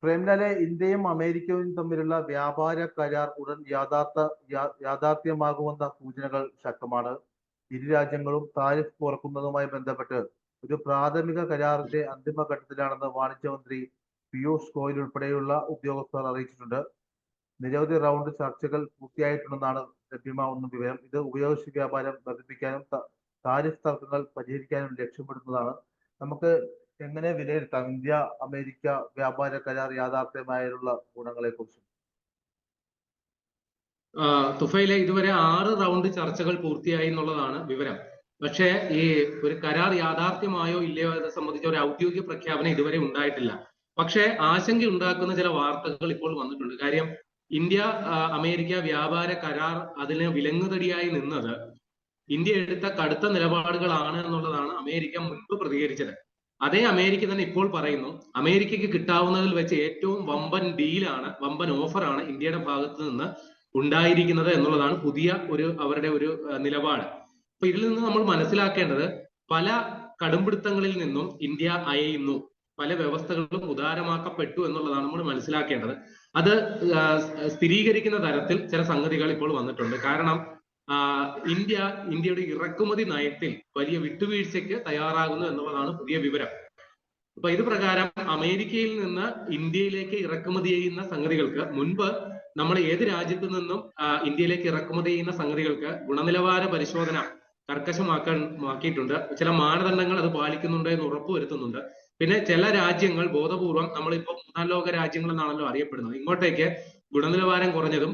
പ്രേംലാലെ, ഇന്ത്യയും അമേരിക്കയും തമ്മിലുള്ള വ്യാപാര കരാർ ഉടൻ യാഥാർത്ഥ്യമാകുമെന്ന സൂചനകൾ ശക്തമാണ്. ഇരു രാജ്യങ്ങളും താരിഫ് കുറക്കുന്നതുമായി ബന്ധപ്പെട്ട് ഒരു പ്രാഥമിക കരാറിന്റെ അന്തിമഘട്ടത്തിലാണെന്ന് വാണിജ്യമന്ത്രി പീയൂഷ് ഗോയൽ ഉൾപ്പെടെയുള്ള ഉദ്യോഗസ്ഥർ അറിയിച്ചിട്ടുണ്ട്. നിരവധി റൗണ്ട് ചർച്ചകൾ പൂർത്തിയായിട്ടുണ്ടെന്നാണ് ലഭ്യമാവുന്ന വിവരം. ഇത് ഉഭയകക്ഷി വ്യാപാരം വർദ്ധിപ്പിക്കാനും താരിഫ് തർക്കങ്ങൾ പരിഹരിക്കാനും ലക്ഷ്യമിടുന്നതാണ്. നമുക്ക് എങ്ങനെ വിലയിരുത്താം ഇന്ത്യ അമേരിക്ക വ്യാപാര കരാർ യാഥാർത്ഥ്യമായുള്ള ഗുണങ്ങളെ കുറിച്ച്? തുഫയിലെ ഇതുവരെ 6 റൗണ്ട് ചർച്ചകൾ പൂർത്തിയായി എന്നുള്ളതാണ് വിവരം. പക്ഷേ ഈ ഒരു കരാർ യാഥാർത്ഥ്യമായോ ഇല്ലയോ എന്നെ സംബന്ധിച്ച ഒരു ഔദ്യോഗിക പ്രഖ്യാപനം ഇതുവരെ ഉണ്ടായിട്ടില്ല. പക്ഷേ ആശങ്ക ഉണ്ടാക്കുന്ന ചില വാർത്തകൾ ഇപ്പോൾ വന്നിട്ടുണ്ട്. കാര്യം ഇന്ത്യ അമേരിക്ക വ്യാപാര കരാർ അതിന് വിലങ്ങുതടിയായി നിന്നത് ഇന്ത്യ എടുത്ത കടുത്ത നിലപാടുകളാണ് എന്നുള്ളതാണ് അമേരിക്ക മുൻപ് പ്രതികരിച്ചത്. അതേ അമേരിക്ക തന്നെ ഇപ്പോൾ പറയുന്നു അമേരിക്കയ്ക്ക് കിട്ടാവുന്നതിൽ വെച്ച് ഏറ്റവും വമ്പൻ ഡീലാണ്, വമ്പൻ ഓഫറാണ് ഇന്ത്യയുടെ ഭാഗത്ത് നിന്ന് ഉണ്ടായിരിക്കുന്നത് എന്നുള്ളതാണ് പുതിയ അവരുടെ ഒരു നിലപാട്. അപ്പൊ ഇതിൽ നിന്ന് നമ്മൾ മനസ്സിലാക്കേണ്ടത് പല കടുംപിടുത്തങ്ങളിൽ നിന്നും ഇന്ത്യ അയയുന്നു, പല വ്യവസ്ഥകളും ഉദാരമാക്കപ്പെട്ടു എന്നുള്ളതാണ് നമ്മൾ മനസ്സിലാക്കേണ്ടത്. അത് സ്ഥിരീകരിക്കുന്ന തരത്തിൽ ചില സംഗതികൾ ഇപ്പോൾ വന്നിട്ടുണ്ട്. കാരണം ഇന്ത്യയുടെ ഇറക്കുമതി നയത്തിൽ വലിയ വിട്ടുവീഴ്ചയ്ക്ക് തയ്യാറാകുന്നു എന്നുള്ളതാണ് പുതിയ വിവരം. അപ്പൊ ഇത് പ്രകാരം അമേരിക്കയിൽ നിന്ന് ഇന്ത്യയിലേക്ക് ഇറക്കുമതി ചെയ്യുന്ന സംഗതികൾക്ക് മുൻപ് നമ്മൾ ഏത് രാജ്യത്തു നിന്നും ഇന്ത്യയിലേക്ക് ഇറക്കുമതി ചെയ്യുന്ന സംഗതികൾക്ക് ഗുണനിലവാര പരിശോധന കർക്കശമാക്കിയിട്ടുണ്ട്. ചില മാനദണ്ഡങ്ങൾ അത് പാലിക്കുന്നുണ്ട് എന്ന് ഉറപ്പുവരുത്തുന്നുണ്ട്. പിന്നെ ചില രാജ്യങ്ങൾ ബോധപൂർവം, നമ്മളിപ്പോ മൂന്നാം ലോക രാജ്യങ്ങൾ എന്നാണല്ലോ അറിയപ്പെടുന്നത്, ഇങ്ങോട്ടേക്ക് ഗുണനിലവാരം കുറഞ്ഞതും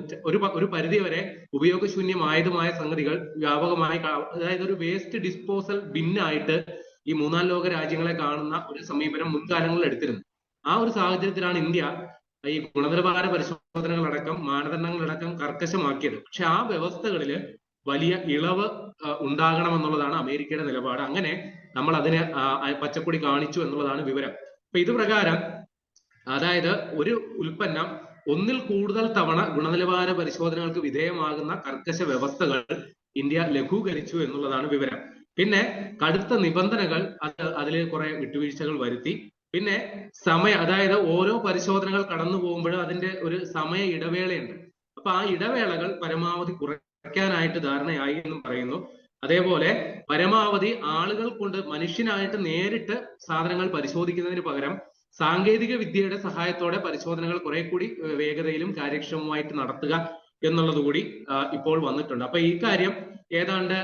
ഒരു പരിധിവരെ ഉപയോഗശൂന്യമായതുമായ സംഗതികൾ വ്യാപകമായി, അതായത് ഒരു വേസ്റ്റ് ഡിസ്പോസൽ ബിന്നായിട്ട് ഈ മൂന്നാം ലോക രാജ്യങ്ങളെ കാണുന്ന ഒരു സമീപനം മുൻകാലങ്ങളിൽ എടുത്തിരുന്നു. ആ ഒരു സാഹചര്യത്തിലാണ് ഇന്ത്യ ഈ ഗുണനിലവാര പരിശോധനകളടക്കം മാനദണ്ഡങ്ങളടക്കം കർക്കശമാക്കിയത്. പക്ഷെ ആ വ്യവസ്ഥകളില് വലിയ ഇളവ് ഉണ്ടാകണമെന്നുള്ളതാണ് അമേരിക്കയുടെ നിലപാട്. അങ്ങനെ നമ്മൾ അതിന് പച്ചക്കൊടി കാണിച്ചു എന്നുള്ളതാണ് വിവരം. അപ്പൊ ഇത് പ്രകാരം അതായത് ഒരു ഉൽപ്പന്നം ഒന്നിൽ കൂടുതൽ തവണ ഗുണനിലവാര പരിശോധനകൾക്ക് വിധേയമാകുന്ന കർക്കശ വ്യവസ്ഥകൾ ഇന്ത്യ ലഘൂകരിച്ചു എന്നുള്ളതാണ് വിവരം. പിന്നെ കടുത്ത നിബന്ധനകൾ അതിൽ കുറെ വിട്ടുവീഴ്ചകൾ വരുത്തി. പിന്നെ അതായത് ഓരോ പരിശോധനകൾ കടന്നു പോകുമ്പോഴും അതിന്റെ ഒരു സമയ ഇടവേളയുണ്ട്. അപ്പൊ ആ ഇടവേളകൾ പരമാവധി കുറയ്ക്കാനായിട്ട് ധാരണയായി എന്നും പറയുന്നു. അതേപോലെ പരമാവധി ആളുകൾ കൊണ്ട്, മനുഷ്യനായിട്ട് നേരിട്ട് സാധനങ്ങൾ പരിശോധിക്കുന്നതിന് പകരം സാങ്കേതിക വിദ്യയുടെ സഹായത്തോടെ പരിശോധനകൾ കുറെ കൂടി വേഗതയിലും കാര്യക്ഷമമായിട്ട് നടത്തുക എന്നുള്ളത് കൂടി ഇപ്പോൾ വന്നിട്ടുണ്ട്. അപ്പൊ ഈ കാര്യം ഏതാണ്ട്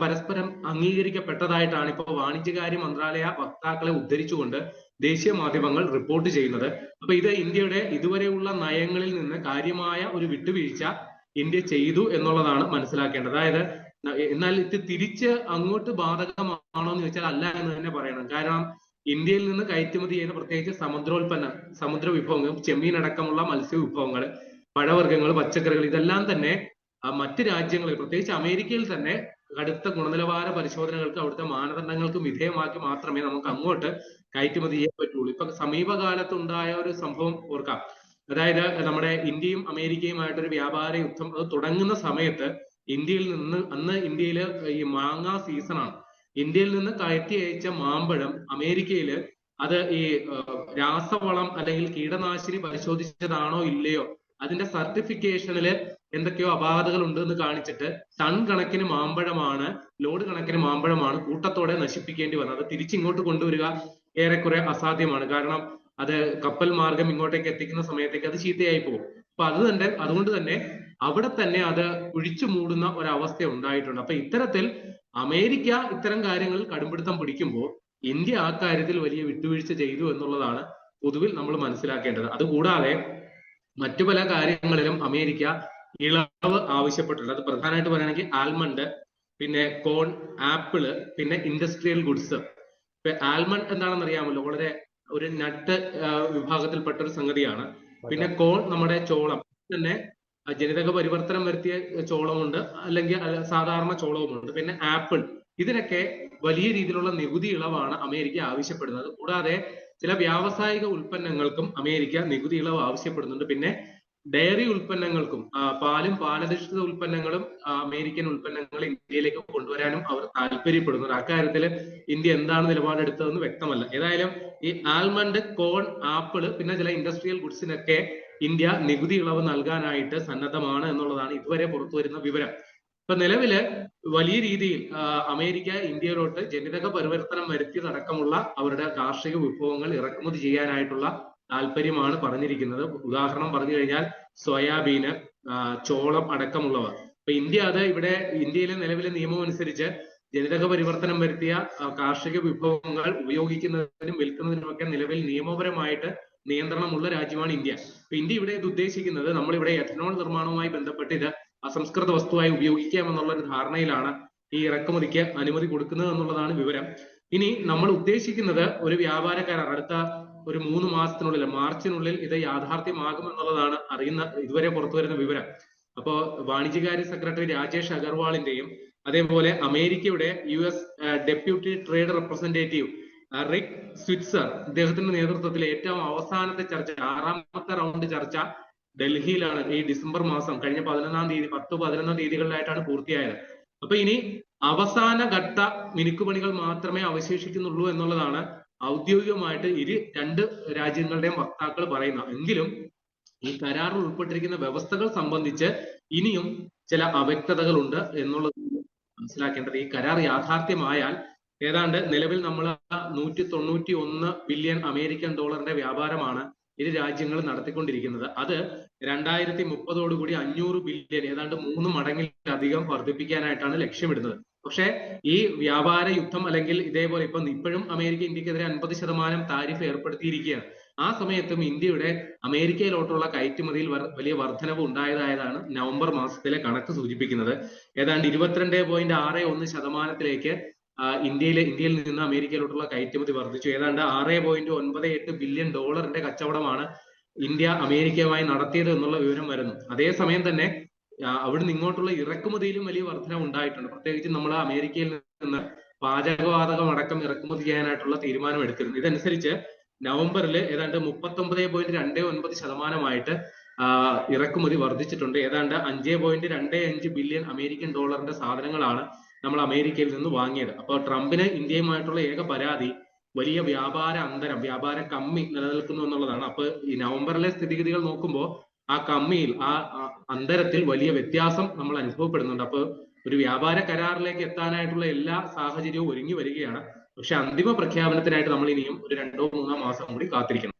പരസ്പരം അംഗീകരിക്കപ്പെട്ടതായിട്ടാണ് ഇപ്പോൾ വാണിജ്യകാര്യ മന്ത്രാലയ വക്താക്കളെ ഉദ്ധരിച്ചുകൊണ്ട് ദേശീയ മാധ്യമങ്ങൾ റിപ്പോർട്ട് ചെയ്യുന്നത്. അപ്പൊ ഇത് ഇന്ത്യയുടെ ഇതുവരെയുള്ള നയങ്ങളിൽ നിന്ന് കാര്യമായ ഒരു വിട്ടുവീഴ്ച ഇന്ത്യ ചെയ്തു എന്നുള്ളതാണ് മനസ്സിലാക്കേണ്ടത്. അതായത് എന്നാൽ ഇത് തിരിച്ച് അങ്ങോട്ട് ബാധകമാണോ എന്ന് ചോദിച്ചാൽ അല്ല എന്ന് തന്നെ പറയണം. കാരണം ഇന്ത്യയിൽ നിന്ന് കയറ്റുമതി ചെയ്യുന്ന പ്രത്യേകിച്ച് സമുദ്ര വിഭവങ്ങൾ, ചെമ്മീൻ അടക്കമുള്ള മത്സ്യ വിഭവങ്ങൾ, പഴവർഗ്ഗങ്ങൾ, പച്ചക്കറികൾ, ഇതെല്ലാം തന്നെ മറ്റ് രാജ്യങ്ങളിൽ പ്രത്യേകിച്ച് അമേരിക്കയിൽ തന്നെ കടുത്ത ഗുണനിലവാര പരിശോധനകൾക്ക് അവിടുത്തെ മാനദണ്ഡങ്ങൾക്ക് വിധേയമാക്കി മാത്രമേ നമുക്ക് അങ്ങോട്ട് കയറ്റുമതി ചെയ്യാൻ പറ്റുള്ളൂ. ഇപ്പൊ സമീപകാലത്തുണ്ടായ ഒരു സംഭവം ഓർക്കാം. അതായത് നമ്മുടെ ഇന്ത്യയും അമേരിക്കയുമായിട്ടൊരു വ്യാപാര യുദ്ധം അത് തുടങ്ങുന്ന സമയത്ത് ഇന്ത്യയില് ഈ മാങ്ങാ സീസണാണ്. ഇന്ത്യയിൽ നിന്ന് കയറ്റി അയച്ച മാമ്പഴം അമേരിക്കയില് അത് ഈ രാസവളം അല്ലെങ്കിൽ കീടനാശിനി പരിശോധിച്ചതാണോ ഇല്ലയോ, അതിന്റെ സർട്ടിഫിക്കേഷനില് എന്തൊക്കെയോ അപാകതകൾ ഉണ്ട് എന്ന് കാണിച്ചിട്ട് ടൺ കണക്കിന് മാമ്പഴമാണ്, ലോഡ് കണക്കിന് മാമ്പഴമാണ് കൂട്ടത്തോടെ നശിപ്പിക്കേണ്ടി വന്നത്. അത് തിരിച്ചിങ്ങോട്ട് കൊണ്ടുവരിക ഏറെക്കുറെ അസാധ്യമാണ്. കാരണം അത് കപ്പൽ മാർഗം ഇങ്ങോട്ടേക്ക് എത്തിക്കുന്ന സമയത്തേക്ക് അത് ചീത്തയായി പോകും. അപ്പൊ അതുകൊണ്ട് തന്നെ അവിടെ തന്നെ അത് കുഴിച്ചു മൂടുന്ന ഒരവസ്ഥ ഉണ്ടായിട്ടുണ്ട്. അപ്പൊ ഇത്തരത്തിൽ അമേരിക്ക ഇത്തരം കാര്യങ്ങളിൽ കടുംപിടുത്തം പിടിക്കുമ്പോൾ ഇന്ത്യ ആ കാര്യത്തിൽ വലിയ വിട്ടുവീഴ്ച ചെയ്തു എന്നുള്ളതാണ് പൊതുവിൽ നമ്മൾ മനസ്സിലാക്കേണ്ടത്. അതുകൂടാതെ മറ്റു പല കാര്യങ്ങളിലും അമേരിക്ക ഇളവ് ആവശ്യപ്പെട്ടിട്ടുണ്ട്. അത് പ്രധാനമായിട്ട് പറയുകയാണെങ്കിൽ ആൽമണ്ട്, പിന്നെ കോൺ, ആപ്പിള്, പിന്നെ ഇൻഡസ്ട്രിയൽ ഗുഡ്സ്. ആൽമണ്ട് എന്താണെന്ന് അറിയാമല്ലോ, വളരെ ഒരു നട്ട് വിഭാഗത്തിൽപ്പെട്ട ഒരു സംഗതിയാണ്. പിന്നെ കോൺ നമ്മുടെ ചോളം, തന്നെ ജനിതക പരിവർത്തനം വരുത്തിയ ചോളമുണ്ട്, അല്ലെങ്കിൽ സാധാരണ ചോളവുമുണ്ട്. പിന്നെ ആപ്പിൾ, ഇതിനൊക്കെ വലിയ രീതിയിലുള്ള നികുതി ഇളവാണ് അമേരിക്ക ആവശ്യപ്പെടുന്നത്. കൂടാതെ ചില വ്യാവസായിക ഉൽപ്പന്നങ്ങൾക്കും അമേരിക്ക നികുതി ഇളവ് ആവശ്യപ്പെടുന്നുണ്ട്. പിന്നെ ഡയറി ഉൽപ്പന്നങ്ങൾക്കും പാലും പാലധിഷ്ഠിത ഉൽപ്പന്നങ്ങളും അമേരിക്കൻ ഉൽപ്പന്നങ്ങൾ ഇന്ത്യയിലേക്ക് കൊണ്ടുവരാനും അവർ താല്പര്യപ്പെടുന്നുണ്ട്. അക്കാര്യത്തിൽ ഇന്ത്യ എന്താണ് നിലപാടെടുത്തതെന്ന് വ്യക്തമല്ല. ഏതായാലും ഈ ആൽമണ്ട്, കോൺ, ആപ്പിള്, പിന്നെ ചില ഇൻഡസ്ട്രിയൽ ഗുഡ്സിനൊക്കെ ഇന്ത്യ നികുതി ഇളവ് നൽകാനായിട്ട് സന്നദ്ധമാണ് എന്നുള്ളതാണ് ഇതുവരെ പുറത്തു വരുന്ന വിവരം. ഇപ്പൊ നിലവില് വലിയ രീതിയിൽ അമേരിക്ക ഇന്ത്യയിലോട്ട് ജനിതക പരിവർത്തനം വരുത്തിയതടക്കമുള്ള അവരുടെ കാർഷിക വിഭവങ്ങൾ ഇറക്കുമതി ചെയ്യാനായിട്ടുള്ള താല്പര്യമാണ് പറഞ്ഞിരിക്കുന്നത്. ഉദാഹരണം പറഞ്ഞു കഴിഞ്ഞാൽ സോയാബീന്, ചോളം അടക്കമുള്ളവ. ഇപ്പൊ ഇന്ത്യ അത് ഇവിടെ ഇന്ത്യയിലെ നിലവിലെ നിയമം അനുസരിച്ച് ജനിതക പരിവർത്തനം വരുത്തിയ കാർഷിക വിഭവങ്ങൾ ഉപയോഗിക്കുന്നതിനും വിൽക്കുന്നതിനുമൊക്കെ നിലവിൽ നിയമപരമായിട്ട് നിയന്ത്രണമുള്ള രാജ്യമാണ് ഇന്ത്യ. ഇപ്പൊ ഇന്ത്യ ഇവിടെ ഇത് ഉദ്ദേശിക്കുന്നത് നമ്മളിവിടെ എഥനോൾ നിർമ്മാണവുമായി ബന്ധപ്പെട്ട് ഇത് അസംസ്കൃത വസ്തുവായി ഉപയോഗിക്കാമെന്നുള്ള ഒരു ധാരണയിലാണ് ഈ ഇറക്കുമതിക്ക് അനുമതി കൊടുക്കുന്നത് എന്നുള്ളതാണ് വിവരം. ഇനി നമ്മൾ ഉദ്ദേശിക്കുന്നത് ഒരു വ്യാപാര കരാർ അടുത്ത ഒരു 3 മാസത്തിനുള്ളിൽ, മാർച്ചിനുള്ളിൽ ഇത് യാഥാർത്ഥ്യമാകും എന്നുള്ളതാണ് ഇതുവരെ പുറത്തു വരുന്ന വിവരം. അപ്പോ വാണിജ്യകാര്യ സെക്രട്ടറി രാജേഷ് അഗർവാളിന്റെയും അതേപോലെ അമേരിക്കയുടെ US deputy trade representative Rick Switzer, ഇദ്ദേഹത്തിന്റെ നേതൃത്വത്തിൽ ഏറ്റവും അവസാനത്തെ ചർച്ച, 6ാമത്തെ റൗണ്ട് ചർച്ച ഡൽഹിയിലാണ് ഈ ഡിസംബർ മാസം കഴിഞ്ഞ 10-11 തീയതികളിലായിട്ടാണ് പൂർത്തിയായത്. അപ്പൊ ഇനി അവസാന ഘട്ട മിനുക്കുപണികൾ മാത്രമേ അവശേഷിക്കുന്നുള്ളൂ എന്നുള്ളതാണ് ഔദ്യോഗികമായിട്ട് രണ്ട് രാജ്യങ്ങളുടെയും വക്താക്കൾ പറയുന്നത്. എങ്കിലും ഈ കരാറിൽ ഉൾപ്പെട്ടിരിക്കുന്ന വ്യവസ്ഥകൾ സംബന്ധിച്ച് ഇനിയും ചില അവ്യക്തതകളുണ്ട് എന്നുള്ളത് മനസ്സിലാക്കേണ്ടത്. ഈ കരാർ യാഥാർത്ഥ്യമായാൽ ഏതാണ്ട് നിലവിൽ നമ്മൾ 191 ബില്യൺ അമേരിക്കൻ ഡോളറിന്റെ വ്യാപാരമാണ് ഇരു രാജ്യങ്ങളും നടത്തിക്കൊണ്ടിരിക്കുന്നത്. അത് 2030 500 ബില്യൺ, ഏതാണ്ട് 3 മടങ്ങിലധികം വർദ്ധിപ്പിക്കാനായിട്ടാണ് ലക്ഷ്യമിടുന്നത്. പക്ഷേ ഈ വ്യാപാര യുദ്ധം അല്ലെങ്കിൽ ഇതേപോലെ ഇപ്പോഴും അമേരിക്ക ഇന്ത്യക്കെതിരെ 50% താരിഫ് ഏർപ്പെടുത്തിയിരിക്കുകയാണ്. ആ സമയത്തും ഇന്ത്യയുടെ അമേരിക്കയിലോട്ടുള്ള കയറ്റുമതിയിൽ വലിയ വർധനവ് ഉണ്ടായതായതാണ് നവംബർ മാസത്തിലെ കണക്ക് സൂചിപ്പിക്കുന്നത്. ഏതാണ്ട് 22.61% ഇന്ത്യയിൽ നിന്ന് അമേരിക്കയിലോട്ടുള്ള കയറ്റുമതി വർദ്ധിച്ചു. ഏതാണ്ട് 6.98 ബില്യൺ ഡോളറിന്റെ കച്ചവടമാണ് ഇന്ത്യ അമേരിക്കയുമായി നടത്തിയത് എന്നുള്ള വിവരം വരുന്നു. അതേസമയം തന്നെ അവിടുന്ന് ഇങ്ങോട്ടുള്ള ഇറക്കുമതിയിലും വലിയ വർധന ഉണ്ടായിട്ടുണ്ട്. പ്രത്യേകിച്ച് നമ്മൾ അമേരിക്കയിൽ നിന്ന് പാചകവാതകം അടക്കം ഇറക്കുമതി ചെയ്യാനായിട്ടുള്ള തീരുമാനം എടുത്തിരുന്നു. ഇതനുസരിച്ച് നവംബറിൽ ഏതാണ്ട് 39.29% ഇറക്കുമതി വർദ്ധിച്ചിട്ടുണ്ട്. ഏതാണ്ട് 5.25 ബില്യൺ അമേരിക്കൻ ഡോളറിന്റെ സാധനങ്ങളാണ് നമ്മൾ അമേരിക്കയിൽ നിന്ന് വാങ്ങിയത്. അപ്പോൾ ട്രംപിന് ഇന്ത്യയുമായിട്ടുള്ള ഏക പരാതി വലിയ വ്യാപാര കമ്മി നിലനിൽക്കുന്നു എന്നുള്ളതാണ്. അപ്പൊ ഈ നവംബറിലെ സ്ഥിതിഗതികൾ നോക്കുമ്പോൾ ആ കമ്മിയിൽ, ആ അന്തരത്തിൽ വലിയ വ്യത്യാസം നമ്മൾ അനുഭവപ്പെടുന്നുണ്ട്. അപ്പൊ ഒരു വ്യാപാര കരാറിലേക്ക് എത്താനായിട്ടുള്ള എല്ലാ സാഹചര്യവും ഒരുങ്ങി വരികയാണ്. പക്ഷെ അന്തിമ പ്രഖ്യാപനത്തിനായിട്ട് നമ്മൾ ഇനിയും ഒരു 2-3 മാസം കൂടി കാത്തിരിക്കണം.